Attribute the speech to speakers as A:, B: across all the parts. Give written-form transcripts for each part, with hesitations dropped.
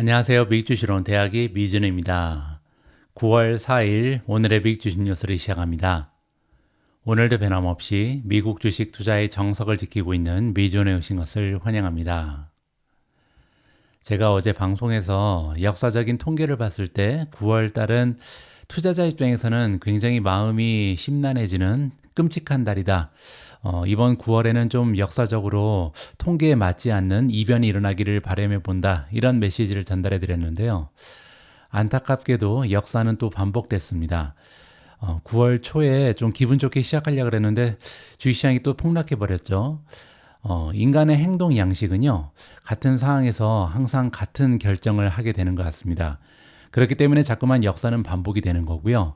A: 안녕하세요. 미국주식론 대학의 미준우입니다. 9월 4일 오늘의 미국주식 뉴스를 시작합니다. 오늘도 변함없이 미국 주식 투자의 정석을 지키고 있는 미준우에 오신 것을 환영합니다. 제가 어제 방송에서 역사적인 통계를 봤을 때 9월 달은 투자자 입장에서는 굉장히 마음이 심란해지는 끔찍한 달이다. 이번 9월에는 좀 역사적으로 통계에 맞지 않는 이변이 일어나기를 바람해 본다. 이런 메시지를 전달해 드렸는데요. 안타깝게도 역사는 또 반복됐습니다. 9월 초에 좀 기분 좋게 시작하려고 그랬는데 주식시장이 또 폭락해 버렸죠. 인간의 행동 양식은요, 같은 상황에서 항상 같은 결정을 하게 되는 것 같습니다. 그렇기 때문에 자꾸만 역사는 반복이 되는 거고요.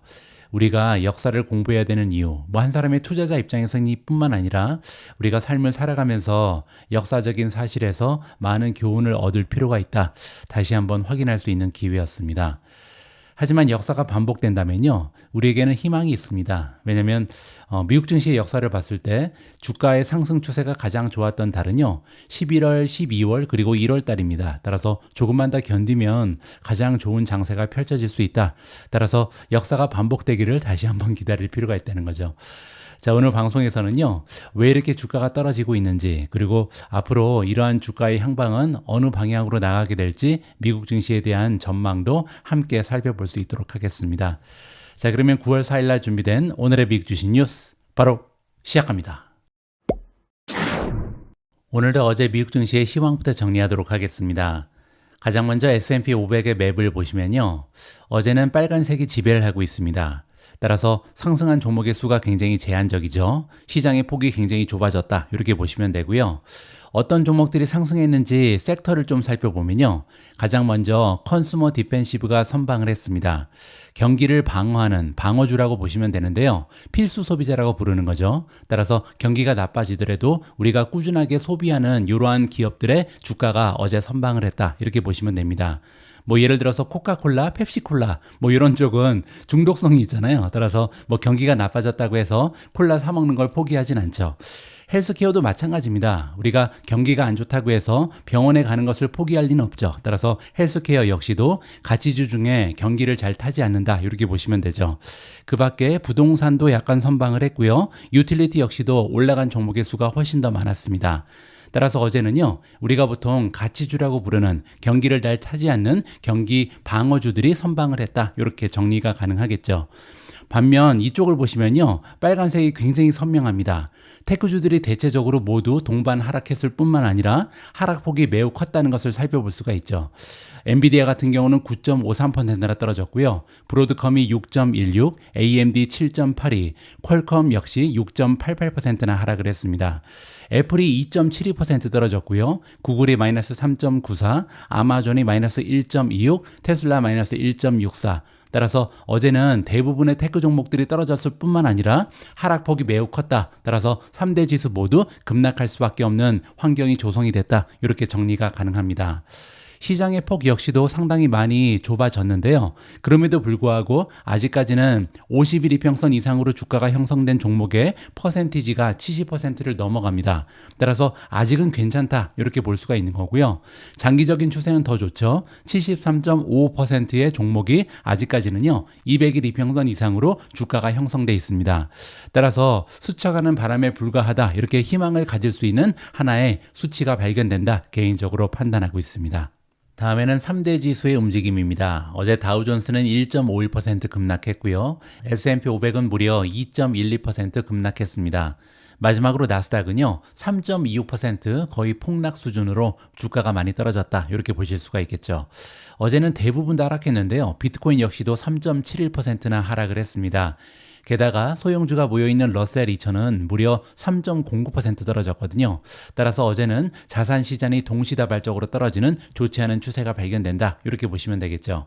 A: 우리가 역사를 공부해야 되는 이유, 한 사람의 투자자 입장에서뿐만 아니라 우리가 삶을 살아가면서 역사적인 사실에서 많은 교훈을 얻을 필요가 있다. 다시 한번 확인할 수 있는 기회였습니다. 하지만 역사가 반복된다면요, 우리에게는 희망이 있습니다. 왜냐하면 미국 증시의 역사를 봤을 때 주가의 상승 추세가 가장 좋았던 달은요, 11월, 12월 그리고 1월 달입니다. 따라서 조금만 더 견디면 가장 좋은 장세가 펼쳐질 수 있다. 따라서 역사가 반복되기를 다시 한번 기다릴 필요가 있다는 거죠. 자, 오늘 방송에서는요, 왜 이렇게 주가가 떨어지고 있는지, 그리고 앞으로 이러한 주가의 향방은 어느 방향으로 나가게 될지 미국 증시에 대한 전망도 함께 살펴볼 수 있도록 하겠습니다. 자, 그러면 9월 4일 날 준비된 오늘의 미국 주식 뉴스 바로 시작합니다. 오늘도 어제 미국 증시의 시황부터 정리하도록 하겠습니다. 가장 먼저 S&P 500의 맵을 보시면요, 어제는 빨간색이 지배를 하고 있습니다. 따라서 상승한 종목의 수가 굉장히 제한적이죠. 시장의 폭이 굉장히 좁아졌다. 이렇게 보시면 되고요. 어떤 종목들이 상승했는지 섹터를 좀 살펴보면요. 가장 먼저 컨슈머 디펜시브가 선방을 했습니다. 경기를 방어하는 방어주라고 보시면 되는데요. 필수 소비자라고 부르는 거죠. 따라서 경기가 나빠지더라도 우리가 꾸준하게 소비하는 이러한 기업들의 주가가 어제 선방을 했다. 이렇게 보시면 됩니다. 예를 들어서 코카콜라, 펩시콜라 이런 쪽은 중독성이 있잖아요. 따라서 경기가 나빠졌다고 해서 콜라 사 먹는 걸 포기하진 않죠. 헬스케어도 마찬가지입니다. 우리가 경기가 안 좋다고 해서 병원에 가는 것을 포기할 리는 없죠. 따라서 헬스케어 역시도 가치주 중에 경기를 잘 타지 않는다. 이렇게 보시면 되죠. 그 밖에 부동산도 약간 선방을 했고요. 유틸리티 역시도 올라간 종목의 수가 훨씬 더 많았습니다. 따라서 어제는요, 우리가 보통 가치주라고 부르는 경기를 잘 타지 않는 경기 방어주들이 선방을 했다. 이렇게 정리가 가능하겠죠. 반면 이쪽을 보시면요, 빨간색이 굉장히 선명합니다. 테크주들이 대체적으로 모두 동반 하락했을 뿐만 아니라 하락폭이 매우 컸다는 것을 살펴볼 수가 있죠. 엔비디아 같은 경우는 9.53%나 떨어졌고요. 브로드컴이 6.16, AMD 7.82, 퀄컴 역시 6.88%나 하락을 했습니다. 애플이 2.72% 떨어졌고요. 구글이 마이너스 3.94, 아마존이 마이너스 1.26, 테슬라 마이너스 1.64. 따라서 어제는 대부분의 테크 종목들이 떨어졌을 뿐만 아니라 하락폭이 매우 컸다. 따라서 3대 지수 모두 급락할 수밖에 없는 환경이 조성이 됐다. 이렇게 정리가 가능합니다. 시장의 폭 역시도 상당히 많이 좁아졌는데요. 그럼에도 불구하고 아직까지는 50일 이평선 이상으로 주가가 형성된 종목의 퍼센티지가 70%를 넘어갑니다. 따라서 아직은 괜찮다. 이렇게 볼 수가 있는 거고요. 장기적인 추세는 더 좋죠. 73.55%의 종목이 아직까지는요, 200일 이평선 이상으로 주가가 형성돼 있습니다. 따라서 스쳐가는 바람에 불과하다. 이렇게 희망을 가질 수 있는 하나의 수치가 발견된다. 개인적으로 판단하고 있습니다. 다음에는 3대 지수의 움직임입니다. 어제 다우존스는 1.51% 급락했고요. S&P 500은 무려 2.12% 급락했습니다. 마지막으로 나스닥은요, 3.26% 거의 폭락 수준으로 주가가 많이 떨어졌다. 이렇게 보실 수가 있겠죠. 어제는 대부분 다 하락했는데요. 비트코인 역시도 3.71%나 하락을 했습니다. 게다가 소형주가 모여있는 러셀 2000은 무려 3.09% 떨어졌거든요. 따라서 어제는 자산 시장이 동시다발적으로 떨어지는 좋지 않은 추세가 발견된다. 이렇게 보시면 되겠죠.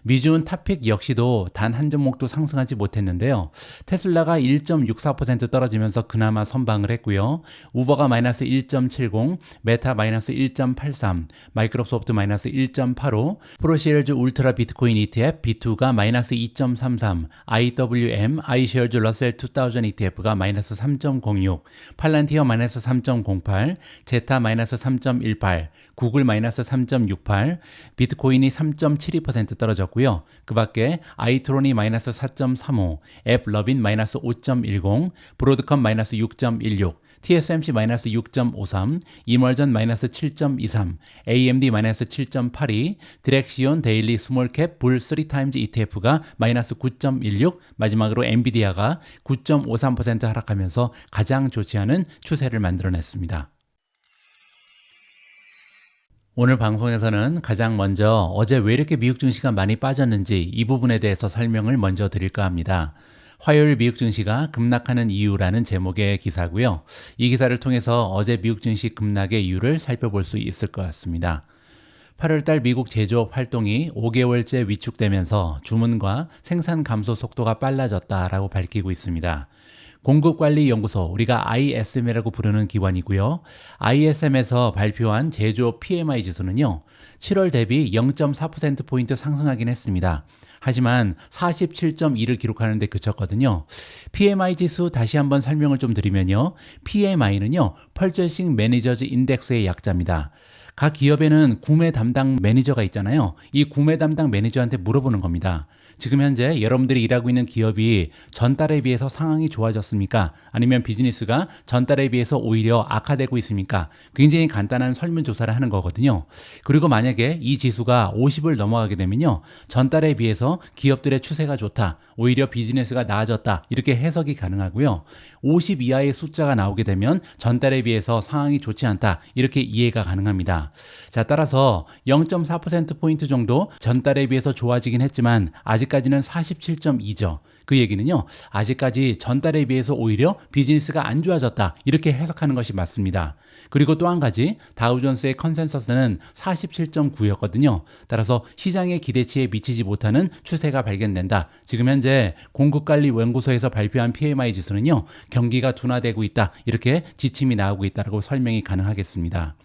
A: 미주은 탑픽 역시도 단 한 종목도 상승하지 못했는데요. 테슬라가 1.64% 떨어지면서 그나마 선방을 했고요. 우버가 마이너스 1.70, 메타 마이너스 1.83, 마이크로소프트 마이너스 1.85, 프로시엘즈 울트라 비트코인 ETF B2가 마이너스 2.33, IWM, iShares 러셀 2000 ETF가 마이너스 3.06, 팔란티어 마이너스 3.08, 제타 마이너스 3.18, 구글 마이너스 3.68, 비트코인이 3.72% 떨어졌고요. 그 밖에 아이트론이 마이너스 4.35, 앱러빈 마이너스 5.10, 브로드컴 마이너스 6.16, TSMC 마이너스 6.53, 이멀전 마이너스 7.23, AMD 마이너스 7.82, 디렉시온 데일리 스몰캡 불 3타임즈 ETF가 마이너스 9.16, 마지막으로 엔비디아가 9.53% 하락하면서 가장 좋지 않은 추세를 만들어냈습니다. 오늘 방송에서는 가장 먼저 어제 왜 이렇게 미국 증시가 많이 빠졌는지 이 부분에 대해서 설명을 먼저 드릴까 합니다. 화요일 미국 증시가 급락하는 이유라는 제목의 기사고요. 이 기사를 통해서 어제 미국 증시 급락의 이유를 살펴볼 수 있을 것 같습니다. 8월달 미국 제조업 활동이 5개월째 위축되면서 주문과 생산 감소 속도가 빨라졌다라고 밝히고 있습니다. 공급관리연구소, 우리가 ISM이라고 부르는 기관이고요. ISM에서 발표한 제조업 PMI 지수는요, 7월 대비 0.4%포인트 상승하긴 했습니다. 하지만 47.2를 기록하는 데 그쳤거든요. PMI 지수 다시 한번 설명을 좀 드리면요. PMI는요, Purchasing Managers Index의 약자입니다. 각 기업에는 구매 담당 매니저가 있잖아요. 이 구매 담당 매니저한테 물어보는 겁니다. 지금 현재 여러분들이 일하고 있는 기업이 전달에 비해서 상황이 좋아졌습니까? 아니면 비즈니스가 전달에 비해서 오히려 악화되고 있습니까? 굉장히 간단한 설문조사를 하는 거거든요. 그리고 만약에 이 지수가 50을 넘어가게 되면요, 전달에 비해서 기업들의 추세가 좋다, 오히려 비즈니스가 나아졌다, 이렇게 해석이 가능하고요. 50 이하의 숫자가 나오게 되면 전달에 비해서 상황이 좋지 않다, 이렇게 이해가 가능합니다. 자, 따라서 0.4%포인트 정도 전달에 비해서 좋아지긴 했지만 아직까지는 47.2죠. 그 얘기는요, 아직까지 전달에 비해서 오히려 비즈니스가 안 좋아졌다, 이렇게 해석하는 것이 맞습니다. 그리고 또 한 가지, 다우존스의 컨센서스는 47.9였거든요. 따라서 시장의 기대치에 미치지 못하는 추세가 발견된다. 지금 현재 공급관리연구소에서 발표한 PMI 지수는요, 경기가 둔화되고 있다, 이렇게 지침이 나오고 있다고 설명이 가능하겠습니다.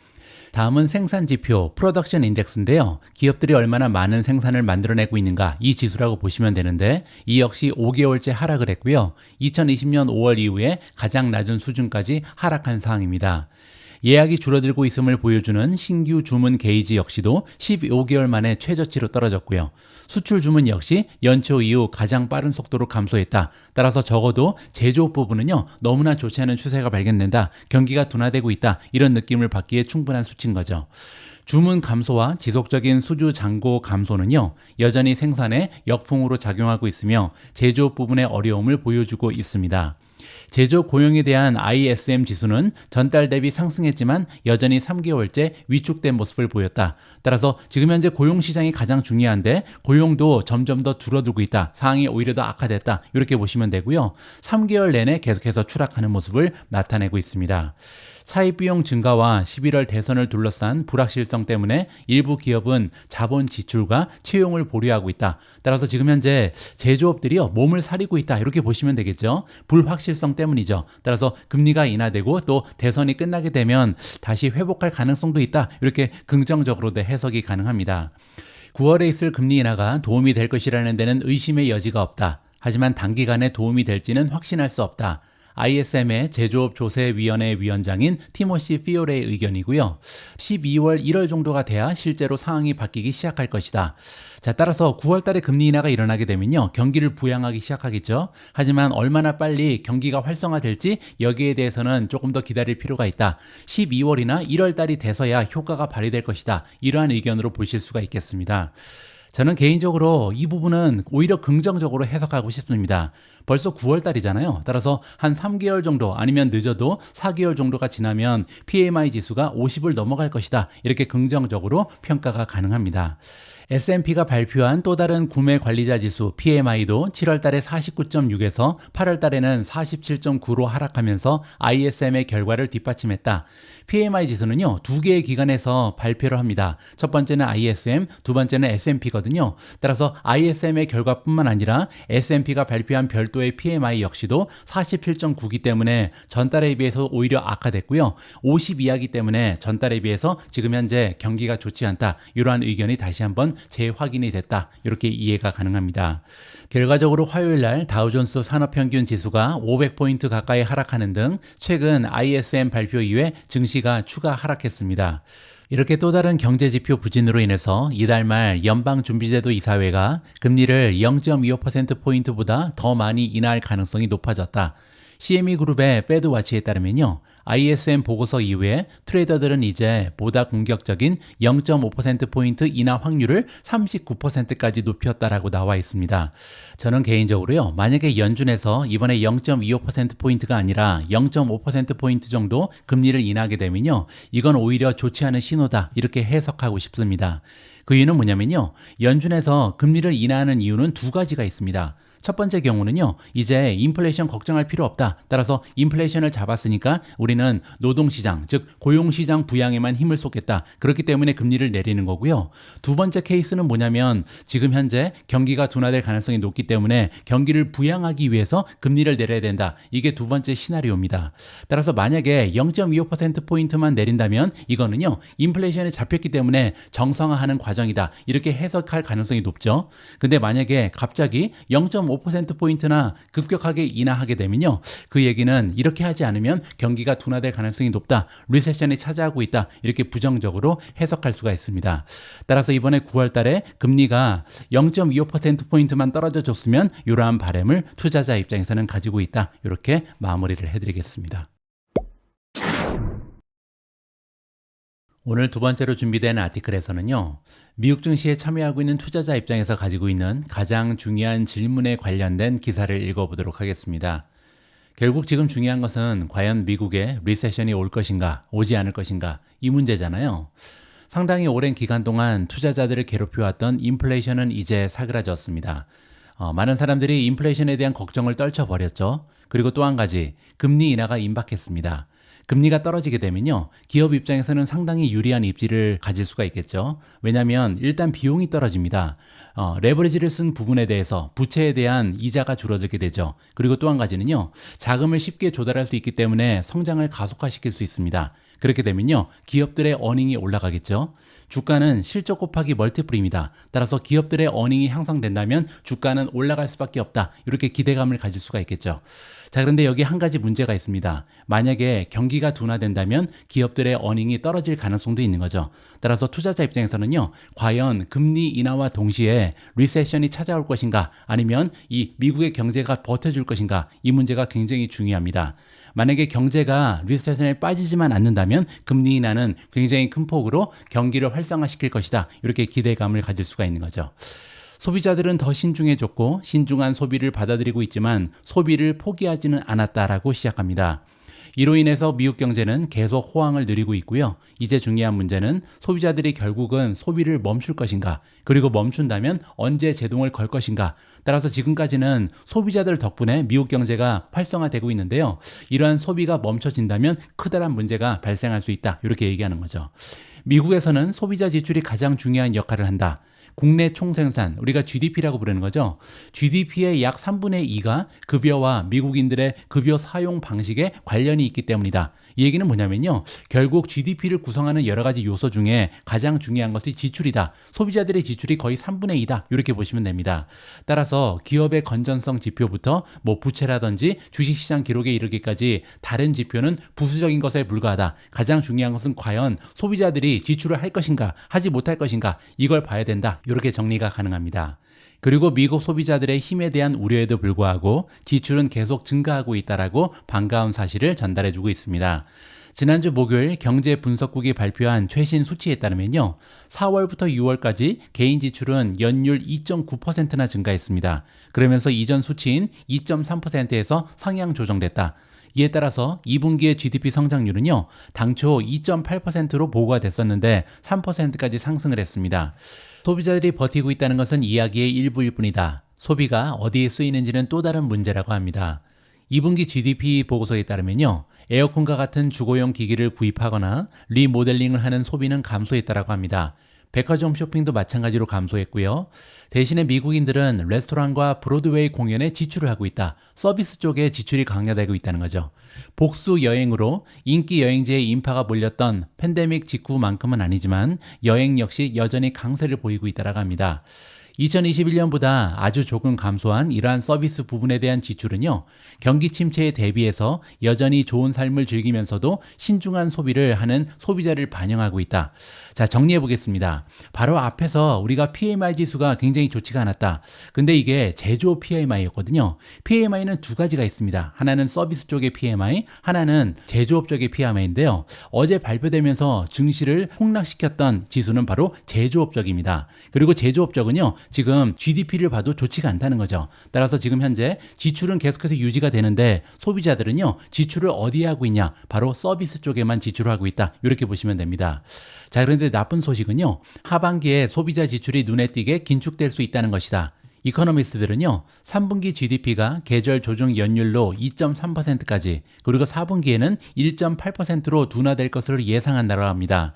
A: 다음은 생산지표, 프로덕션 인덱스인데요. 기업들이 얼마나 많은 생산을 만들어내고 있는가, 이 지수라고 보시면 되는데, 이 역시 5개월째 하락을 했고요. 2020년 5월 이후에 가장 낮은 수준까지 하락한 상황입니다. 예약이 줄어들고 있음을 보여주는 신규 주문 게이지 역시도 15개월 만에 최저치로 떨어졌고요. 수출 주문 역시 연초 이후 가장 빠른 속도로 감소했다. 따라서 적어도 제조업 부분은요, 너무나 좋지 않은 추세가 발견된다, 경기가 둔화되고 있다, 이런 느낌을 받기에 충분한 수치인 거죠. 주문 감소와 지속적인 수주 잔고 감소는요, 여전히 생산에 역풍으로 작용하고 있으며 제조업 부분의 어려움을 보여주고 있습니다. 제조업 고용에 대한 ISM 지수는 전달 대비 상승했지만 여전히 3개월째 위축된 모습을 보였다. 따라서 지금 현재 고용 시장이 가장 중요한데 고용도 점점 더 줄어들고 있다. 상황이 오히려 더 악화됐다. 이렇게 보시면 되고요. 3개월 내내 계속해서 추락하는 모습을 나타내고 있습니다. 차입 비용 증가와 11월 대선을 둘러싼 불확실성 때문에 일부 기업은 자본 지출과 채용을 보류하고 있다. 따라서 지금 현재 제조업들이요, 몸을 사리고 있다, 이렇게 보시면 되겠죠. 불확실성 때문이죠. 따라서 금리가 인하되고 또 대선이 끝나게 되면 다시 회복할 가능성도 있다, 이렇게 긍정적으로도 해석이 가능합니다. 9월에 있을 금리 인하가 도움이 될 것이라는 데는 의심의 여지가 없다. 하지만 단기간에 도움이 될지는 확신할 수 없다. ISM의 제조업 조세위원회 위원장인 티모시 피오레의 의견이고요. 12월, 1월 정도가 돼야 실제로 상황이 바뀌기 시작할 것이다. 자, 따라서 9월 달에 금리 인하가 일어나게 되면요, 경기를 부양하기 시작하겠죠. 하지만 얼마나 빨리 경기가 활성화될지 여기에 대해서는 조금 더 기다릴 필요가 있다. 12월이나 1월 달이 돼서야 효과가 발휘될 것이다. 이러한 의견으로 보실 수가 있겠습니다. 저는 개인적으로 이 부분은 오히려 긍정적으로 해석하고 싶습니다. 벌써 9월 달이잖아요. 따라서 한 3개월 정도, 아니면 늦어도 4개월 정도가 지나면 PMI 지수가 50을 넘어갈 것이다. 이렇게 긍정적으로 평가가 가능합니다. S&P가 발표한 또 다른 구매 관리자 지수 PMI도 7월 달에 49.6에서 8월 달에는 47.9로 하락하면서 ISM의 결과를 뒷받침했다. PMI 지수는요, 두 개의 기관에서 발표를 합니다. 첫 번째는 ISM, 두 번째는 S&P거든요. 따라서 ISM의 결과뿐만 아니라 S&P가 발표한 별도의 PMI 역시도 47.9기 때문에 전달에 비해서 오히려 악화됐고요. 50 이하기 때문에 전달에 비해서 지금 현재 경기가 좋지 않다. 이러한 의견이 다시 한번 재확인이 됐다. 이렇게 이해가 가능합니다. 결과적으로 화요일 날 다우존스 산업평균 지수가 500포인트 가까이 하락하는 등 최근 ISM 발표 이후에 증시가 추가 하락했습니다. 이렇게 또 다른 경제지표 부진으로 인해서 이달 말 연방준비제도 이사회가 금리를 0.25%포인트보다 더 많이 인하할 가능성이 높아졌다. CME 그룹의 패드와치에 따르면요. ISM 보고서 이후에 트레이더들은 이제 보다 공격적인 0.5%포인트 인하 확률을 39%까지 높였다라고 나와 있습니다. 저는 개인적으로요. 만약에 연준에서 이번에 0.25%포인트가 아니라 0.5%포인트 정도 금리를 인하하게 되면요. 이건 오히려 좋지 않은 신호다. 이렇게 해석하고 싶습니다. 그 이유는 뭐냐면요. 연준에서 금리를 인하하는 이유는 두 가지가 있습니다. 첫 번째 경우는요, 이제 인플레이션 걱정할 필요 없다. 따라서 인플레이션을 잡았으니까 우리는 노동시장, 즉 고용시장 부양에만 힘을 쏟겠다. 그렇기 때문에 금리를 내리는 거고요. 두 번째 케이스는 뭐냐면 지금 현재 경기가 둔화될 가능성이 높기 때문에 경기를 부양하기 위해서 금리를 내려야 된다. 이게 두 번째 시나리오입니다. 따라서 만약에 0.25%포인트만 내린다면 이거는요, 인플레이션이 잡혔기 때문에 정상화하는 과정이다. 이렇게 해석할 가능성이 높죠. 근데 만약에 갑자기 0.5%포인트나 급격하게 인하하게 되면요. 그 얘기는 이렇게 하지 않으면 경기가 둔화될 가능성이 높다. 리세션이 차지하고 있다. 이렇게 부정적으로 해석할 수가 있습니다. 따라서 이번에 9월 달에 금리가 0.25%포인트만 떨어져 줬으면 이러한 바람을 투자자 입장에서는 가지고 있다. 이렇게 마무리를 해드리겠습니다. 오늘 두 번째로 준비된 아티클에서는요. 미국 증시에 참여하고 있는 투자자 입장에서 가지고 있는 가장 중요한 질문에 관련된 기사를 읽어보도록 하겠습니다. 결국 지금 중요한 것은 과연 미국에 리세션이 올 것인가, 오지 않을 것인가 이 문제잖아요. 상당히 오랜 기간 동안 투자자들을 괴롭혀왔던 인플레이션은 이제 사그라졌습니다. 많은 사람들이 인플레이션에 대한 걱정을 떨쳐버렸죠. 그리고 또 한 가지, 금리 인하가 임박했습니다. 금리가 떨어지게 되면요. 기업 입장에서는 상당히 유리한 입지를 가질 수가 있겠죠. 왜냐하면 일단 비용이 떨어집니다. 레버리지를 쓴 부분에 대해서 부채에 대한 이자가 줄어들게 되죠. 그리고 또 한 가지는요. 자금을 쉽게 조달할 수 있기 때문에 성장을 가속화시킬 수 있습니다. 그렇게 되면요. 기업들의 어닝이 올라가겠죠. 주가는 실적 곱하기 멀티플입니다. 따라서 기업들의 어닝이 향상된다면 주가는 올라갈 수밖에 없다. 이렇게 기대감을 가질 수가 있겠죠. 자, 그런데 여기 한 가지 문제가 있습니다. 만약에 경기가 둔화된다면 기업들의 어닝이 떨어질 가능성도 있는 거죠. 따라서 투자자 입장에서는요. 과연 금리 인하와 동시에 리세션이 찾아올 것인가 아니면 이 미국의 경제가 버텨줄 것인가 이 문제가 굉장히 중요합니다. 만약에 경제가 리세션에 빠지지만 않는다면 금리 인하는 굉장히 큰 폭으로 경기를 활성화시킬 것이다. 이렇게 기대감을 가질 수가 있는 거죠. 소비자들은 더 신중해졌고 신중한 소비를 받아들이고 있지만 소비를 포기하지는 않았다라고 시작합니다. 이로 인해서 미국 경제는 계속 호황을 누리고 있고요. 이제 중요한 문제는 소비자들이 결국은 소비를 멈출 것인가, 그리고 멈춘다면 언제 제동을 걸 것인가. 따라서 지금까지는 소비자들 덕분에 미국 경제가 활성화되고 있는데요. 이러한 소비가 멈춰진다면 크다란 문제가 발생할 수 있다. 이렇게 얘기하는 거죠. 미국에서는 소비자 지출이 가장 중요한 역할을 한다. 국내 총생산, 우리가 GDP라고 부르는 거죠. GDP의 약 3분의 2가 급여와 미국인들의 급여 사용 방식에 관련이 있기 때문이다. 이 얘기는 뭐냐면요. 결국 GDP를 구성하는 여러 가지 요소 중에 가장 중요한 것이 지출이다. 소비자들의 지출이 거의 3분의 2다. 이렇게 보시면 됩니다. 따라서 기업의 건전성 지표부터 부채라든지 주식시장 기록에 이르기까지 다른 지표는 부수적인 것에 불과하다. 가장 중요한 것은 과연 소비자들이 지출을 할 것인가, 하지 못할 것인가, 이걸 봐야 된다. 이렇게 정리가 가능합니다. 그리고 미국 소비자들의 힘에 대한 우려에도 불구하고 지출은 계속 증가하고 있다라고 반가운 사실을 전달해주고 있습니다. 지난주 목요일 경제분석국이 발표한 최신 수치에 따르면요. 4월부터 6월까지 개인 지출은 연율 2.9%나 증가했습니다. 그러면서 이전 수치인 2.3%에서 상향 조정됐다. 이에 따라서 2분기의 GDP 성장률은요. 당초 2.8%로 보고가 됐었는데 3%까지 상승을 했습니다. 소비자들이 버티고 있다는 것은 이야기의 일부일 뿐이다. 소비가 어디에 쓰이는지는 또 다른 문제라고 합니다. 2분기 GDP 보고서에 따르면요. 에어컨과 같은 주거용 기기를 구입하거나 리모델링을 하는 소비는 감소했다고 합니다. 백화점 쇼핑도 마찬가지로 감소했고요. 대신에 미국인들은 레스토랑과 브로드웨이 공연에 지출을 하고 있다. 서비스 쪽에 지출이 강화되고 있다는 거죠. 복수 여행으로 인기 여행지의 인파가 몰렸던 팬데믹 직후만큼은 아니지만 여행 역시 여전히 강세를 보이고 있다고 합니다. 2021년보다 아주 조금 감소한 이러한 서비스 부분에 대한 지출은요, 경기 침체에 대비해서 여전히 좋은 삶을 즐기면서도 신중한 소비를 하는 소비자를 반영하고 있다. 자, 정리해 보겠습니다. 바로 앞에서 우리가 PMI 지수가 굉장히 좋지가 않았다. 근데 이게 제조업 PMI였거든요. PMI는 두 가지가 있습니다. 하나는 서비스 쪽의 PMI, 하나는 제조업 쪽의 PMI인데요. 어제 발표되면서 증시를 폭락시켰던 지수는 바로 제조업 쪽입니다. 그리고 제조업 쪽은요, 지금 GDP를 봐도 좋지가 않다는 거죠. 따라서 지금 현재 지출은 계속해서 유지가 되는데 소비자들은요, 지출을 어디에 하고 있냐? 바로 서비스 쪽에만 지출을 하고 있다. 이렇게 보시면 됩니다. 자, 그런데 나쁜 소식은요, 하반기에 소비자 지출이 눈에 띄게 긴축될 수 있다는 것이다. 이코노미스트들은요, 3분기 GDP가 계절 조정 연율로 2.3%까지, 그리고 4분기에는 1.8%로 둔화될 것으로 예상한다고 합니다.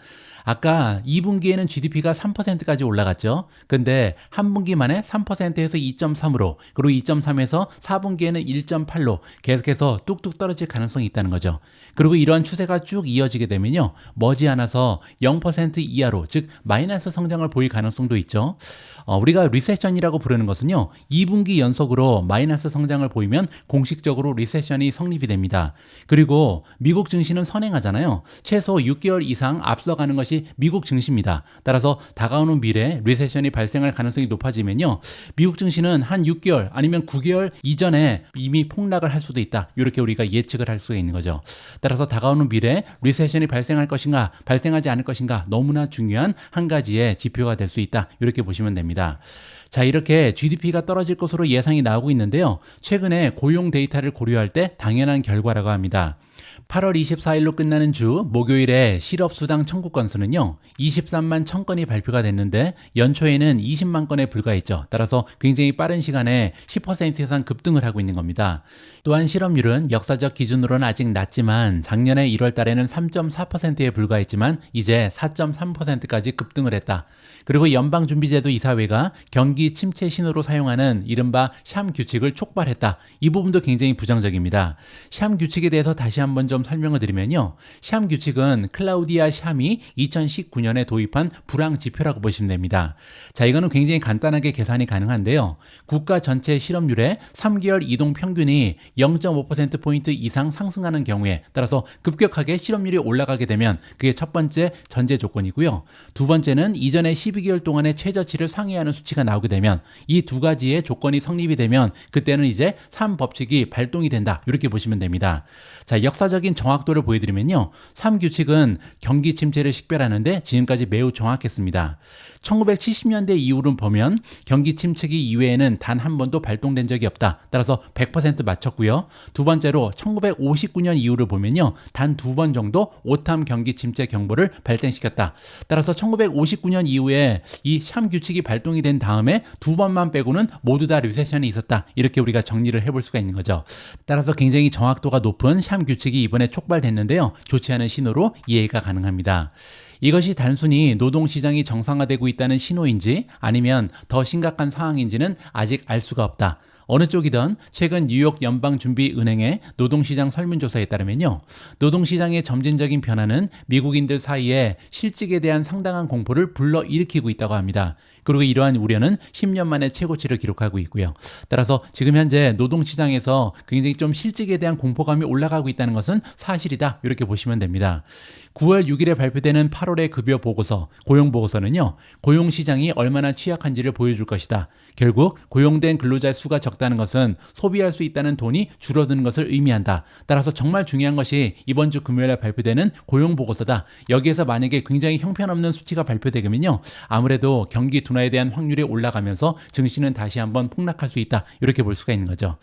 A: 아까 2분기에는 GDP가 3%까지 올라갔죠. 근데 한 분기 만에 3%에서 2.3으로, 그리고 2.3에서 4분기에는 1.8로 계속해서 뚝뚝 떨어질 가능성이 있다는 거죠. 그리고 이러한 추세가 쭉 이어지게 되면요, 머지않아서 0% 이하로, 즉 마이너스 성장을 보일 가능성도 있죠. 우리가 리세션이라고 부르는 것은요, 2분기 연속으로 마이너스 성장을 보이면 공식적으로 리세션이 성립이 됩니다. 그리고 미국 증시는 선행하잖아요. 최소 6개월 이상 앞서가는 것이 미국 증시입니다. 따라서 다가오는 미래에 리세션이 발생할 가능성이 높아지면요, 미국 증시는 한 6개월 아니면 9개월 이전에 이미 폭락을 할 수도 있다. 이렇게 우리가 예측을 할 수가 있는 거죠. 따라서 다가오는 미래에 리세션이 발생할 것인가 발생하지 않을 것인가 너무나 중요한 한 가지의 지표가 될 수 있다. 이렇게 보시면 됩니다. 자, 이렇게 GDP가 떨어질 것으로 예상이 나오고 있는데요. 최근에 고용 데이터를 고려할 때 당연한 결과라고 합니다. 8월 24일로 끝나는 주 목요일에 실업수당 청구 건수는요, 23만 1000건이 발표가 됐는데 연초에는 20만 건에 불과했죠. 따라서 굉장히 빠른 시간에 10% 이상 급등을 하고 있는 겁니다. 또한 실업률은 역사적 기준으로는 아직 낮지만 작년에 1월 달에는 3.4%에 불과했지만 이제 4.3%까지 급등을 했다. 그리고 연방준비제도 이사회가 경기 침체 신호로 사용하는 이른바 샴 규칙을 촉발했다. 이 부분도 굉장히 부정적입니다. 샴 규칙에 대해서 다시 한번 좀 설명을 드리면요. 샴 규칙은 클라우디아 샴이 2019년에 도입한 불황 지표라고 보시면 됩니다. 자, 이거는 굉장히 간단하게 계산이 가능한데요. 국가 전체 실업률의 3개월 이동 평균이 0.5%포인트 이상 상승하는 경우에 따라서 급격하게 실업률이 올라가게 되면 그게 첫 번째 전제 조건이고요. 두 번째는 이전에 12개월 동안의 최저치를 상회하는 수치가 나오게 되면 이 두 가지의 조건이 성립이 되면 그때는 이제 3법칙이 발동이 된다. 이렇게 보시면 됩니다. 자, 역사적인 정확도를 보여드리면요. 3규칙은 경기 침체를 식별하는데 지금까지 매우 정확했습니다. 1970년대 이후로 보면 경기 침체기 이외에는 단 한 번도 발동된 적이 없다. 따라서 100% 맞췄고요. 두 번째로 1959년 이후를 보면요. 단 두 번 정도 오탐 경기 침체 경보를 발생시켰다. 따라서 1959년 이후에 이 샴 규칙이 발동이 된 다음에 두 번만 빼고는 모두 다 리세션이 있었다. 이렇게 우리가 정리를 해볼 수가 있는 거죠. 따라서 굉장히 정확도가 높은 샴 규칙이 이번에 촉발됐는데요. 좋지 않은 신호로 이해가 가능합니다. 이것이 단순히 노동시장이 정상화되고 있다는 신호인지 아니면 더 심각한 상황인지는 아직 알 수가 없다. 어느 쪽이든 최근 뉴욕 연방준비은행의 노동시장 설문조사에 따르면요. 노동시장의 점진적인 변화는 미국인들 사이에 실직에 대한 상당한 공포를 불러일으키고 있다고 합니다. 그리고 이러한 우려는 10년 만에 최고치를 기록하고 있고요. 따라서 지금 현재 노동시장에서 굉장히 좀 실직에 대한 공포감이 올라가고 있다는 것은 사실이다. 이렇게 보시면 됩니다. 9월 6일에 발표되는 8월의 급여 보고서, 고용 보고서는요. 고용 시장이 얼마나 취약한지를 보여줄 것이다. 결국 고용된 근로자 수가 적다는 것은 소비할 수 있다는 돈이 줄어드는 것을 의미한다. 따라서 정말 중요한 것이 이번 주 금요일에 발표되는 고용 보고서다. 여기에서 만약에 굉장히 형편없는 수치가 발표되면요. 아무래도 경기 둔화에 대한 확률이 올라가면서 증시는 다시 한번 폭락할 수 있다. 이렇게 볼 수가 있는 거죠.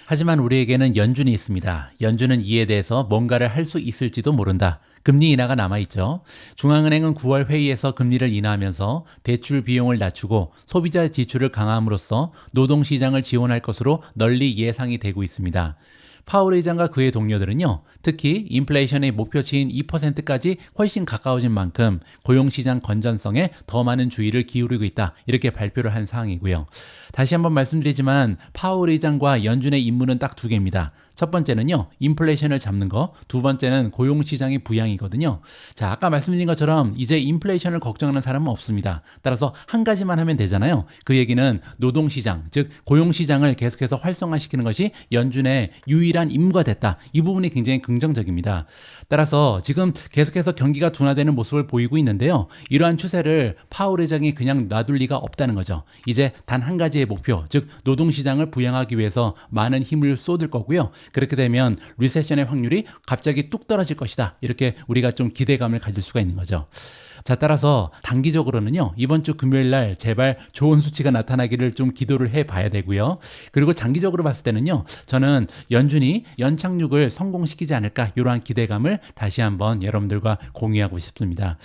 A: 하지만 우리에게는 연준이 있습니다. 연준은 이에 대해서 뭔가를 할 수 있을지도 모른다. 금리 인하가 남아있죠. 중앙은행은 9월 회의에서 금리를 인하하면서 대출 비용을 낮추고 소비자 지출을 강화함으로써 노동시장을 지원할 것으로 널리 예상이 되고 있습니다. 파월 의장과 그의 동료들은요, 특히 인플레이션의 목표치인 2%까지 훨씬 가까워진 만큼 고용시장 건전성에 더 많은 주의를 기울이고 있다. 이렇게 발표를 한 사항이고요. 다시 한번 말씀드리지만 파월 의장과 연준의 임무는 딱 두 개입니다. 첫 번째는요, 인플레이션을 잡는 거, 두 번째는 고용시장의 부양이거든요. 자, 아까 말씀드린 것처럼 이제 인플레이션을 걱정하는 사람은 없습니다. 따라서 한 가지만 하면 되잖아요. 그 얘기는 노동시장, 즉 고용시장을 계속해서 활성화시키는 것이 연준의 유일한 임무가 됐다. 이 부분이 굉장히 긍정적입니다. 따라서 지금 계속해서 경기가 둔화되는 모습을 보이고 있는데요. 이러한 추세를 파월 의장이 그냥 놔둘 리가 없다는 거죠. 이제 단 한 가지의 목표, 즉 노동시장을 부양하기 위해서 많은 힘을 쏟을 거고요. 그렇게 되면 리세션의 확률이 갑자기 뚝 떨어질 것이다. 이렇게 우리가 좀 기대감을 가질 수가 있는 거죠. 자, 따라서 단기적으로는요, 이번 주 금요일 날 제발 좋은 수치가 나타나기를 좀 기도를 해 봐야 되고요. 그리고 장기적으로 봤을 때는요, 저는 연준이 연착륙을 성공시키지 않을까, 이러한 기대감을 다시 한번 여러분들과 공유하고 싶습니다.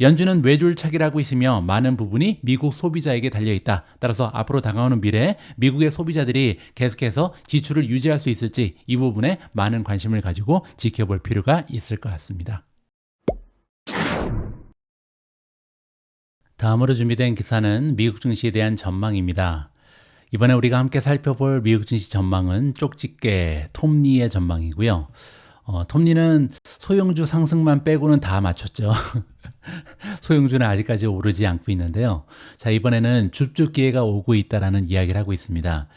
A: 연준은 외줄차기를 하고 있으며 많은 부분이 미국 소비자에게 달려있다. 따라서 앞으로 다가오는 미래에 미국의 소비자들이 계속해서 지출을 유지할 수 있을지 이 부분에 많은 관심을 가지고 지켜볼 필요가 있을 것 같습니다. 다음으로 준비된 기사는 미국 증시에 대한 전망입니다. 이번에 우리가 함께 살펴볼 미국 증시 전망은 쪽집게 톱니의 전망이고요. 톱니는 소형주 상승만 빼고는 다 맞췄죠. 소형주는 아직까지 오르지 않고 있는데요. 자, 이번에는 줍줍 기회가 오고 있다라는 이야기를 하고 있습니다.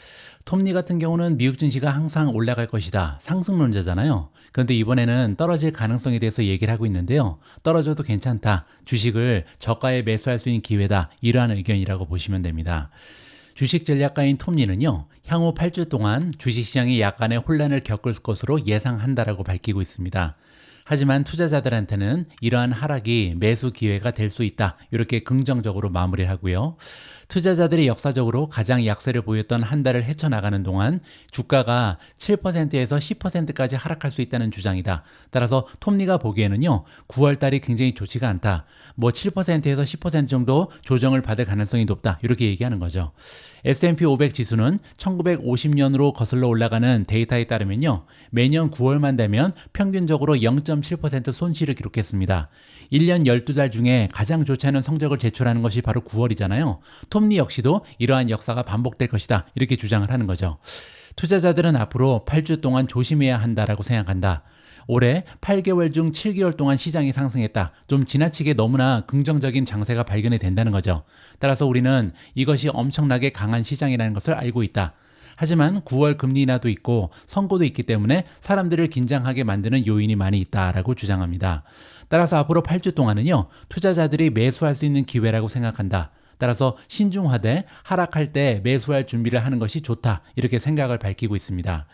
A: 톱니 같은 경우는 미국 증시가 항상 올라갈 것이다. 상승론자잖아요. 그런데 이번에는 떨어질 가능성에 대해서 얘기를 하고 있는데요. 떨어져도 괜찮다. 주식을 저가에 매수할 수 있는 기회다. 이러한 의견이라고 보시면 됩니다. 주식 전략가인 톱니는요, 향후 8주 동안 주식시장이 약간의 혼란을 겪을 것으로 예상한다라고 밝히고 있습니다. 하지만 투자자들한테는 이러한 하락이 매수 기회가 될 수 있다. 이렇게 긍정적으로 마무리를 하고요. 투자자들이 역사적으로 가장 약세를 보였던 한 달을 헤쳐나가는 동안 주가가 7%에서 10%까지 하락할 수 있다는 주장이다. 따라서 톱니가 보기에는요, 9월 달이 굉장히 좋지가 않다. 7%에서 10% 정도 조정을 받을 가능성이 높다. 이렇게 얘기하는 거죠. S&P 500 지수는 1950년으로 거슬러 올라가는 데이터에 따르면요, 매년 9월만 되면 평균적으로 0.7% 손실을 기록했습니다. 1년 12달 중에 가장 좋지 않은 성적을 제출하는 것이 바로 9월이잖아요. 톱니 역시도 이러한 역사가 반복될 것이다. 이렇게 주장을 하는 거죠. 투자자들은 앞으로 8주 동안 조심해야 한다라고 생각한다. 올해 8개월 중 7개월 동안 시장이 상승했다. 좀 지나치게 너무나 긍정적인 장세가 발견이 된다는 거죠. 따라서 우리는 이것이 엄청나게 강한 시장이라는 것을 알고 있다. 하지만 9월 금리 인하도 있고 선거도 있기 때문에 사람들을 긴장하게 만드는 요인이 많이 있다라고 주장합니다. 따라서 앞으로 8주 동안은요, 투자자들이 매수할 수 있는 기회라고 생각한다. 따라서 신중하되 하락할 때 매수할 준비를 하는 것이 좋다. 이렇게 생각을 밝히고 있습니다.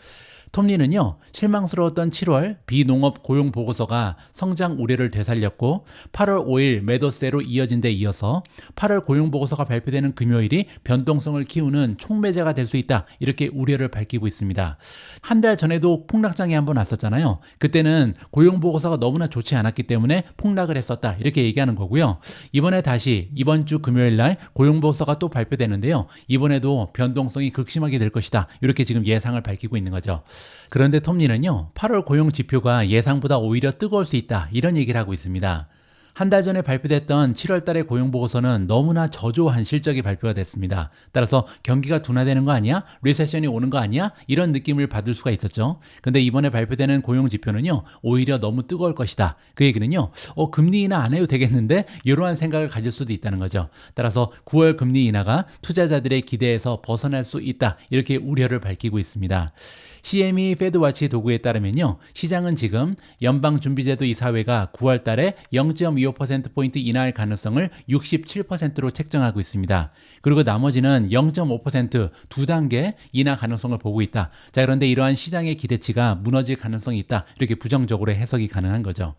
A: 톱니는요, 실망스러웠던 7월 비농업 고용 보고서가 성장 우려를 되살렸고 8월 5일 매도세로 이어진 데 이어서 8월 고용 보고서가 발표되는 금요일이 변동성을 키우는 촉매제가 될 수 있다. 이렇게 우려를 밝히고 있습니다. 한 달 전에도 폭락장이 한번 왔었잖아요. 그때는 고용 보고서가 너무나 좋지 않았기 때문에 폭락을 했었다. 이렇게 얘기하는 거고요. 이번에 다시 이번 주 금요일 날 고용 보고서가 또 발표되는데요. 이번에도 변동성이 극심하게 될 것이다. 이렇게 지금 예상을 밝히고 있는 거죠. 그런데 톱니는요, 8월 고용 지표가 예상보다 오히려 뜨거울 수 있다. 이런 얘기를 하고 있습니다. 한 달 전에 발표됐던 7월 달의 고용 보고서는 너무나 저조한 실적이 발표가 됐습니다. 따라서 경기가 둔화되는 거 아니야? 리세션이 오는 거 아니야? 이런 느낌을 받을 수가 있었죠. 근데 이번에 발표되는 고용 지표는요, 오히려 너무 뜨거울 것이다. 그 얘기는요, 금리 인하 안 해도 되겠는데? 이러한 생각을 가질 수도 있다는 거죠. 따라서 9월 금리 인하가 투자자들의 기대에서 벗어날 수 있다. 이렇게 우려를 밝히고 있습니다. CME 페드와치 도구에 따르면요, 시장은 지금 연방준비제도 이사회가 9월 달에 0.25%포인트 인하할 가능성을 67%로 책정하고 있습니다. 그리고 나머지는 0.5% 두 단계 인하 가능성을 보고 있다. 자, 그런데 이러한 시장의 기대치가 무너질 가능성이 있다. 이렇게 부정적으로 해석이 가능한 거죠.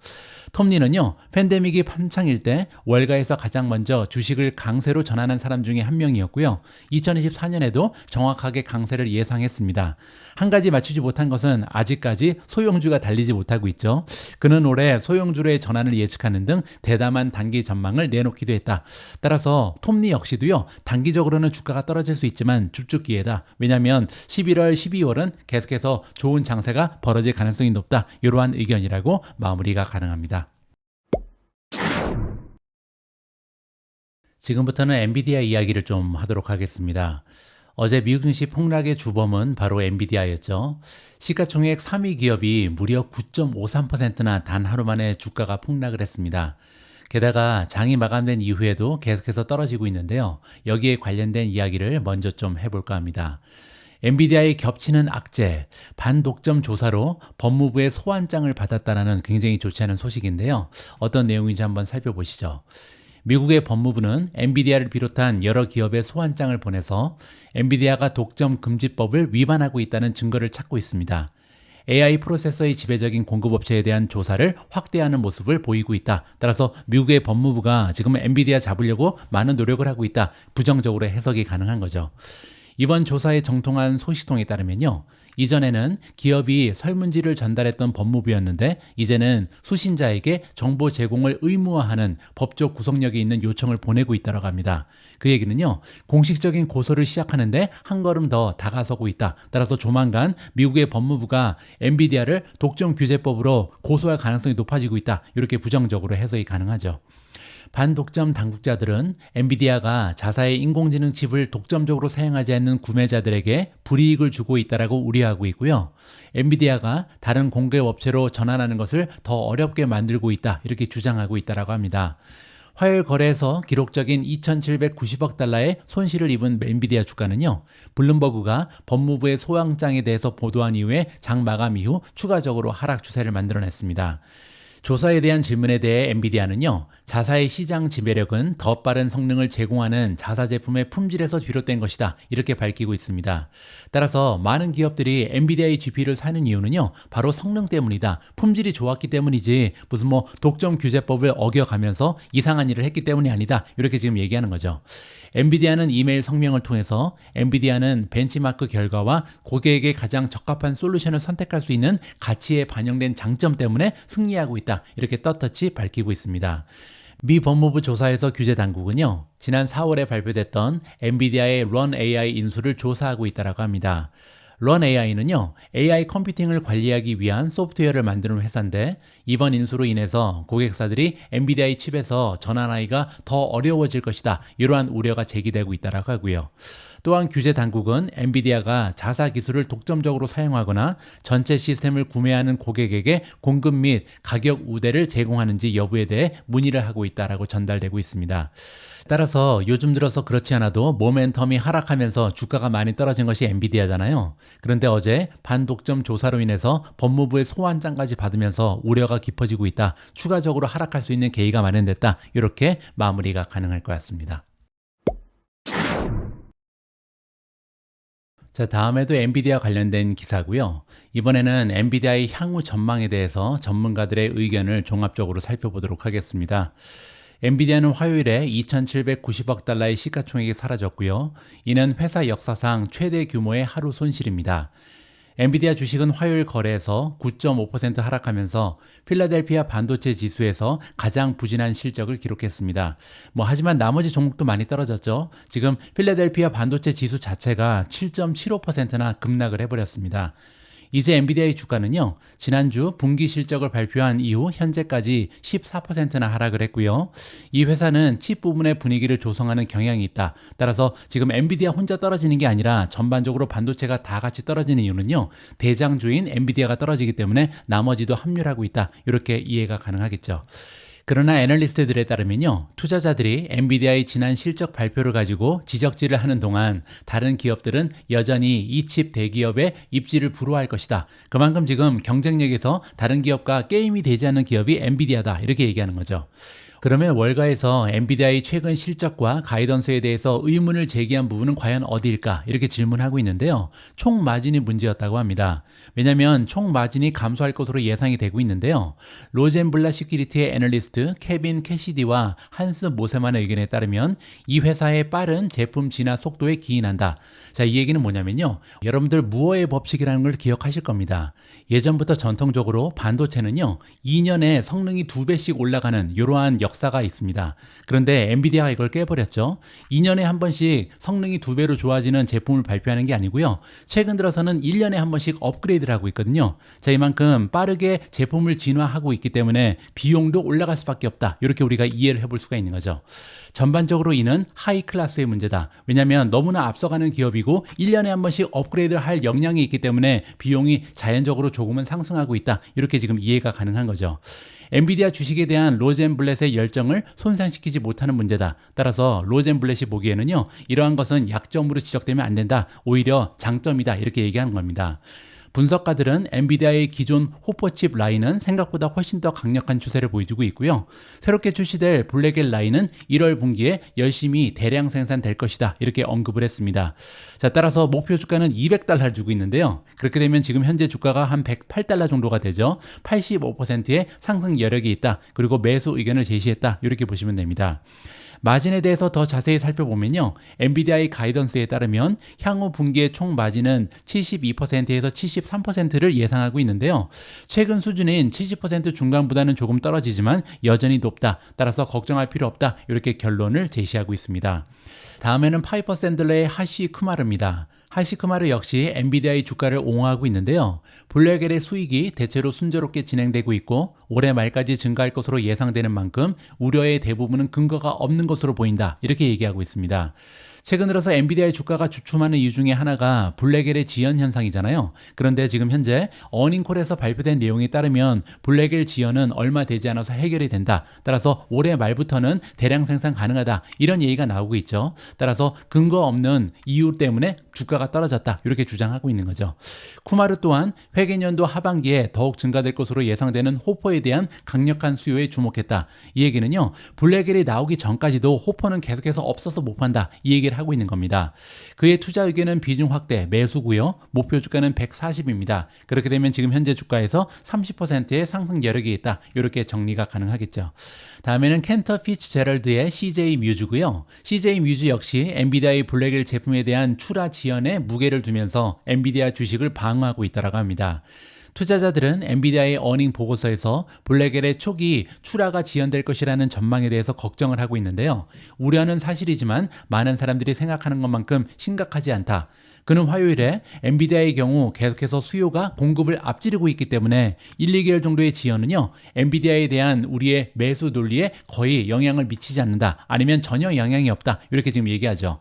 A: 톱니는요, 팬데믹이 한창일 때 월가에서 가장 먼저 주식을 강세로 전환한 사람 중에 한 명이었고요. 2024년에도 정확하게 강세를 예상했습니다. 한 가지 맞추지 못한 것은 아직까지 소형주가 달리지 못하고 있죠. 그는 올해 소형주로의 전환을 예측하는 등 대담한 단기 전망을 내놓기도 했다. 따라서 톱니 역시도요, 단기적으로는 주가가 떨어질 수 있지만 줍줍 기회다. 왜냐하면 11월, 12월은 계속해서 좋은 장세가 벌어질 가능성이 높다. 이러한 의견이라고 마무리가 가능합니다. 지금부터는 엔비디아 이야기를 좀 하도록 하겠습니다. 어제 미국 증시 폭락의 주범은 바로 엔비디아였죠. 시가총액 3위 기업이 무려 9.53%나 단 하루 만에 주가가 폭락을 했습니다. 게다가 장이 마감된 이후에도 계속해서 떨어지고 있는데요. 여기에 관련된 이야기를 먼저 좀 해볼까 합니다. 엔비디아의 겹치는 악재, 반독점 조사로 법무부의 소환장을 받았다는 굉장히 좋지 않은 소식인데요. 어떤 내용인지 한번 살펴보시죠. 미국의 법무부는 엔비디아를 비롯한 여러 기업에 소환장을 보내서 엔비디아가 독점 금지법을 위반하고 있다는 증거를 찾고 있습니다. AI 프로세서의 지배적인 공급업체에 대한 조사를 확대하는 모습을 보이고 있다. 따라서 미국의 법무부가 지금 엔비디아 잡으려고 많은 노력을 하고 있다. 부정적으로 해석이 가능한 거죠. 이번 조사의 정통한 소식통에 따르면요. 이전에는 기업이 설문지를 전달했던 법무부였는데 이제는 수신자에게 정보 제공을 의무화하는 법적 구속력이 있는 요청을 보내고 있다고 합니다. 그 얘기는요. 공식적인 고소를 시작하는데 한 걸음 더 다가서고 있다. 따라서 조만간 미국의 법무부가 엔비디아를 독점 규제법으로 고소할 가능성이 높아지고 있다. 이렇게 부정적으로 해석이 가능하죠. 반독점 당국자들은 엔비디아가 자사의 인공지능 칩을 독점적으로 사용하지 않는 구매자들에게 불이익을 주고 있다고 우려하고 있고요. 엔비디아가 다른 공급업체로 전환하는 것을 더 어렵게 만들고 있다. 이렇게 주장하고 있다고 합니다. 화요일 거래에서 기록적인 2,790억 달러의 손실을 입은 엔비디아 주가는요. 블룸버그가 법무부의 소환장에 대해서 보도한 이후에 장 마감 이후 추가적으로 하락 추세를 만들어냈습니다. 조사에 대한 질문에 대해 엔비디아는요, 자사의 시장 지배력은 더 빠른 성능을 제공하는 자사 제품의 품질에서 비롯된 것이다. 이렇게 밝히고 있습니다. 따라서 많은 기업들이 엔비디아의 GPU를 사는 이유는요, 바로 성능 때문이다. 품질이 좋았기 때문이지 무슨 독점 규제법을 어겨가면서 이상한 일을 했기 때문이 아니다. 이렇게 지금 얘기하는 거죠. 엔비디아는 이메일 성명을 통해서 엔비디아는 벤치마크 결과와 고객에게 가장 적합한 솔루션을 선택할 수 있는 가치에 반영된 장점 때문에 승리하고 있다. 이렇게 떳떳이 밝히고 있습니다. 미 법무부 조사에서 규제 당국은요, 지난 4월에 발표됐던 엔비디아의 Run AI 인수를 조사하고 있다고 합니다. Run AI는요, AI 컴퓨팅을 관리하기 위한 소프트웨어를 만드는 회사인데 이번 인수로 인해서 고객사들이 엔비디아의 칩에서 전환하기가 더 어려워질 것이다. 이러한 우려가 제기되고 있다고 하고요. 또한 규제 당국은 엔비디아가 자사 기술을 독점적으로 사용하거나 전체 시스템을 구매하는 고객에게 공급 및 가격 우대를 제공하는지 여부에 대해 문의를 하고 있다고 전달되고 있습니다. 따라서 요즘 들어서 그렇지 않아도 모멘텀이 하락하면서 주가가 많이 떨어진 것이 엔비디아잖아요. 그런데 어제 반독점 조사로 인해서 법무부의 소환장까지 받으면서 우려가 깊어지고 있다. 추가적으로 하락할 수 있는 계기가 마련됐다. 이렇게 마무리가 가능할 것 같습니다. 자, 다음에도 엔비디아 관련된 기사고요. 이번에는 엔비디아의 향후 전망에 대해서 전문가들의 의견을 종합적으로 살펴보도록 하겠습니다. 엔비디아는 화요일에 2,790억 달러의 시가총액이 사라졌고요. 이는 회사 역사상 최대 규모의 하루 손실입니다. 엔비디아 주식은 화요일 거래에서 9.5% 하락하면서 필라델피아 반도체 지수에서 가장 부진한 실적을 기록했습니다. 하지만 나머지 종목도 많이 떨어졌죠. 지금 필라델피아 반도체 지수 자체가 7.75%나 급락을 해버렸습니다. 이제 엔비디아의 주가는요, 지난주 분기 실적을 발표한 이후 현재까지 14%나 하락을 했고요. 이 회사는 칩 부분의 분위기를 조성하는 경향이 있다. 따라서 지금 엔비디아 혼자 떨어지는 게 아니라 전반적으로 반도체가 다 같이 떨어지는 이유는요, 대장주인 엔비디아가 떨어지기 때문에 나머지도 합류하고 있다. 이렇게 이해가 가능하겠죠. 그러나 애널리스트들에 따르면요, 투자자들이 엔비디아의 지난 실적 발표를 가지고 지적질을 하는 동안 다른 기업들은 여전히 이 칩 대기업의 입지를 불허할 것이다. 그만큼 지금 경쟁력에서 다른 기업과 게임이 되지 않는 기업이 엔비디아다. 이렇게 얘기하는 거죠. 그러면 월가에서 엔비디아의 최근 실적과 가이던스에 대해서 의문을 제기한 부분은 과연 어디일까? 이렇게 질문하고 있는데요. 총 마진이 문제였다고 합니다. 왜냐하면 총 마진이 감소할 것으로 예상이 되고 있는데요. 로젠블라 시큐리티의 애널리스트 케빈 캐시디와 한스 모세만의 의견에 따르면 이 회사의 빠른 제품 진화 속도에 기인한다. 자, 이 얘기는 뭐냐면요. 여러분들 무어의 법칙이라는 걸 기억하실 겁니다. 예전부터 전통적으로 반도체는요. 2년에 성능이 2배씩 올라가는 이러한 역사가 있습니다. 그런데 엔비디아가 이걸 깨버렸죠. 2년에 한 번씩 성능이 2배로 좋아지는 제품을 발표하는 게 아니고요. 최근 들어서는 1년에 한 번씩 업그레이드를 하고 있거든요. 자, 이만큼 빠르게 제품을 진화하고 있기 때문에 비용도 올라갈 수밖에 없다. 이렇게 우리가 이해를 해볼 수가 있는 거죠. 전반적으로 이는 하이 클래스의 문제다. 왜냐하면 너무나 앞서가는 기업이고 1년에 한 번씩 업그레이드를 할 역량이 있기 때문에 비용이 자연적으로 조금은 상승하고 있다. 이렇게 지금 이해가 가능한 거죠. 엔비디아 주식에 대한 로젠블렛의 열정을 손상시키지 못하는 문제다. 따라서 로젠블렛이 보기에는요. 이러한 것은 약점으로 지적되면 안 된다. 오히려 장점이다. 이렇게 얘기하는 겁니다. 분석가들은 엔비디아의 기존 호퍼칩 라인은 생각보다 훨씬 더 강력한 추세를 보여주고 있고요. 새롭게 출시될 블랙엘 라인은 1월 분기에 열심히 대량 생산될 것이다. 이렇게 언급을 했습니다. 자, 따라서 목표 주가는 $200를 주고 있는데요. 그렇게 되면 지금 현재 주가가 한 $108 정도가 되죠. 85%의 상승 여력이 있다. 그리고 매수 의견을 제시했다. 이렇게 보시면 됩니다. 마진에 대해서 더 자세히 살펴보면요. 엔비디아의 가이던스에 따르면 향후 분기의 총 마진은 72%에서 73%를 예상하고 있는데요. 최근 수준인 70% 중간보다는 조금 떨어지지만 여전히 높다. 따라서 걱정할 필요 없다. 이렇게 결론을 제시하고 있습니다. 다음에는 파이퍼 샌들러의 하시 쿠마르입니다. 하시 쿠마르 역시 엔비디아의 주가를 옹호하고 있는데요. 블랙엘의 수익이 대체로 순조롭게 진행되고 있고 올해 말까지 증가할 것으로 예상되는 만큼 우려의 대부분은 근거가 없는 것으로 보인다. 이렇게 얘기하고 있습니다. 최근 들어서 엔비디아의 주가가 주춤하는 이유 중에 하나가 블랙엘의 지연 현상이잖아요. 그런데 지금 현재 어닝콜에서 발표된 내용에 따르면 블랙엘 지연은 얼마 되지 않아서 해결이 된다. 따라서 올해 말부터는 대량 생산 가능하다. 이런 얘기가 나오고 있죠. 따라서 근거 없는 이유 때문에 주가가 떨어졌다. 이렇게 주장하고 있는 거죠. 쿠마르 또한 회계년도 하반기에 더욱 증가될 것으로 예상되는 호퍼에 대한 강력한 수요에 주목했다. 이 얘기는요. 블랙엘이 나오기 전까지도 호퍼는 계속해서 없어서 못 판다. 이 얘기를 하고 있는 겁니다. 그의 투자 의견은 비중 확대, 매수고요. 목표 주가는 140입니다. 그렇게 되면 지금 현재 주가에서 30%의 상승 여력이 있다. 이렇게 정리가 가능하겠죠. 다음에는 켄터 피츠제럴드의 CJ 뮤즈고요. CJ 뮤즈 역시 엔비디아의 블랙엘 제품에 대한 출하 지연에 무게를 두면서 엔비디아 주식을 방어하고 있다고 합니다. 투자자들은 엔비디아의 어닝 보고서에서 블랙엘의 초기 출하가 지연될 것이라는 전망에 대해서 걱정을 하고 있는데요. 우려는 사실이지만 많은 사람들이 생각하는 것만큼 심각하지 않다. 그는 화요일에 엔비디아의 경우 계속해서 수요가 공급을 앞지르고 있기 때문에 1, 2개월 정도의 지연은요. 엔비디아에 대한 우리의 매수 논리에 거의 영향을 미치지 않는다. 아니면 전혀 영향이 없다. 이렇게 지금 얘기하죠.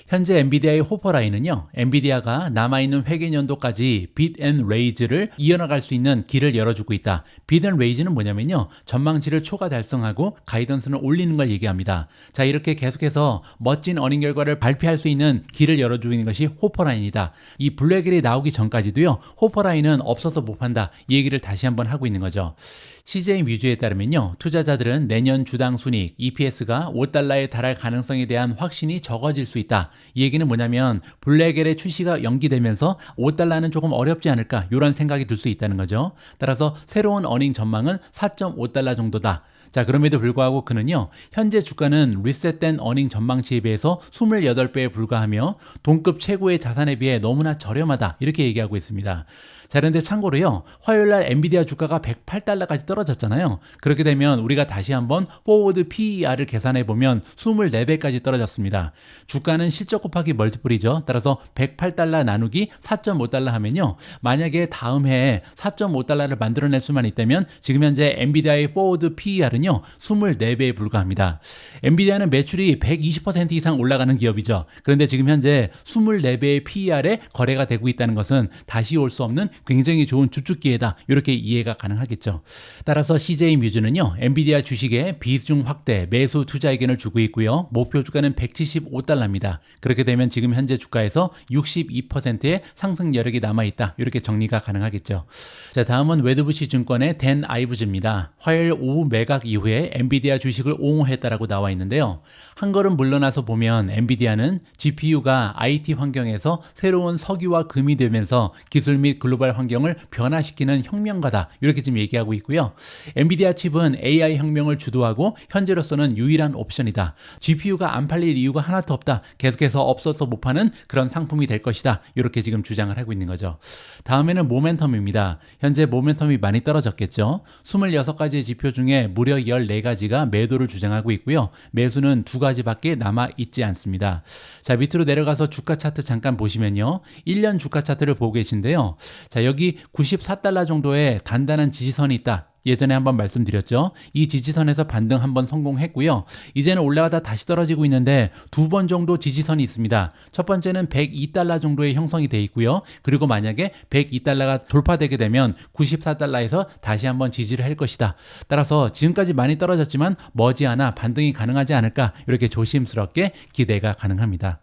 A: 현재 엔비디아의 호퍼 라인은요. 엔비디아가 남아있는 회계년도까지 빗 앤 레이즈를 이어나갈 수 있는 길을 열어주고 있다. 빗 앤 레이즈는 뭐냐면요. 전망치를 초과 달성하고 가이던스는 올리는 걸 얘기합니다. 자, 이렇게 계속해서 멋진 어닝 결과를 발표할 수 있는 길을 열어주고 있는 것이 호퍼 라인이다. 이 블랙엘이 나오기 전까지도요. 호퍼 라인은 없어서 못 판다. 이 얘기를 다시 한번 하고 있는 거죠. CJ 뮤즈에 따르면요. 투자자들은 내년 주당 순이익 EPS가 $5에 달할 가능성에 대한 확신이 적어질 수 있다. 이 얘기는 뭐냐면 블랙엘의 출시가 연기되면서 $5는 조금 어렵지 않을까 이런 생각이 들 수 있다는 거죠. 따라서 새로운 어닝 전망은 $4.5 정도다. 자, 그럼에도 불구하고 그는요. 현재 주가는 리셋된 어닝 전망치에 비해서 28배에 불과하며 동급 최고의 자산에 비해 너무나 저렴하다. 이렇게 얘기하고 있습니다. 자, 그런데 참고로요. 화요일날 엔비디아 주가가 $108까지 떨어졌잖아요. 그렇게 되면 우리가 다시 한번 포워드 PER을 계산해보면 24배까지 떨어졌습니다. 주가는 실적 곱하기 멀티플이죠. 따라서 $108 나누기 4.5 하면요. 만약에 다음 해에 4.5를 만들어낼 수만 있다면 지금 현재 엔비디아의 포워드 PER은요. 24배에 불과합니다. 엔비디아는 매출이 120% 이상 올라가는 기업이죠. 그런데 지금 현재 24배의 PER에 거래가 되고 있다는 것은 다시 올 수 없는 굉장히 좋은 주축기회다. 이렇게 이해가 가능하겠죠. 따라서 CJ 뮤즈는요, 엔비디아 주식에 비중 확대, 매수 투자 의견을 주고 있고요. 목표 주가는 175달러입니다. 그렇게 되면 지금 현재 주가에서 62%의 상승 여력이 남아있다. 이렇게 정리가 가능하겠죠. 자, 다음은 웨드부시 증권의 댄 아이브즈입니다. 화요일 오후 매각 이후에 엔비디아 주식을 옹호했다라고 나와 있는데요. 한 걸음 물러나서 보면 엔비디아는 GPU가 IT 환경에서 새로운 석유와 금이 되면서 기술 및 글로벌 환경을 변화시키는 혁명가다. 이렇게 지금 얘기하고 있고요. 엔비디아 칩은 AI 혁명을 주도하고 현재로서는 유일한 옵션이다. GPU가 안 팔릴 이유가 하나도 없다. 계속해서 없어서 못 파는 그런 상품이 될 것이다. 이렇게 지금 주장을 하고 있는 거죠. 다음에는 모멘텀입니다. 현재 모멘텀이 많이 떨어졌겠죠. 26가지의 지표 중에 무려 14가지가 매도를 주장하고 있고요. 매수는 2가지밖에 남아있지 않습니다. 자, 밑으로 내려가서 주가 차트 잠깐 보시면요. 1년 주가 차트를 보고 계신데요. 자, 여기 94달러 정도의 단단한 지지선이 있다. 예전에 한번 말씀드렸죠. 이 지지선에서 반등 한번 성공했고요. 이제는 올라가다 다시 떨어지고 있는데 2번 정도 지지선이 있습니다. 첫 번째는 102달러 정도의 형성이 돼 있고요. 그리고 만약에 102달러가 돌파되게 되면 94달러에서 다시 한번 지지를 할 것이다. 따라서 지금까지 많이 떨어졌지만 머지않아 반등이 가능하지 않을까, 이렇게 조심스럽게 기대가 가능합니다.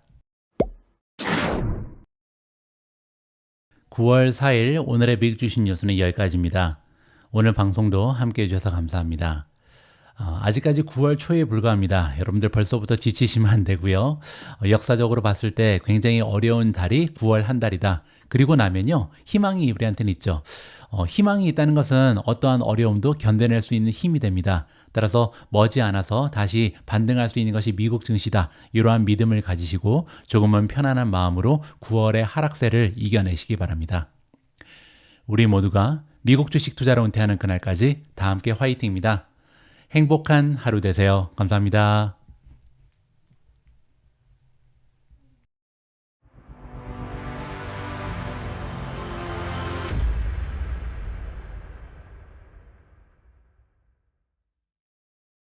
A: 9월 4일 오늘의 미국 주식 뉴스는 여기까지입니다. 오늘 방송도 함께 해주셔서 감사합니다. 아직까지 9월 초에 불과합니다. 여러분들 벌써부터 지치시면 안 되고요. 역사적으로 봤을 때 굉장히 어려운 달이 9월 한 달이다. 그리고 나면요, 희망이 우리한테는 있죠. 희망이 있다는 것은 어떠한 어려움도 견뎌낼 수 있는 힘이 됩니다. 따라서 머지않아서 다시 반등할 수 있는 것이 미국 증시다. 이러한 믿음을 가지시고 조금은 편안한 마음으로 9월의 하락세를 이겨내시기 바랍니다. 우리 모두가 미국 주식 투자로 은퇴하는 그날까지 다 함께 화이팅입니다. 행복한 하루 되세요. 감사합니다.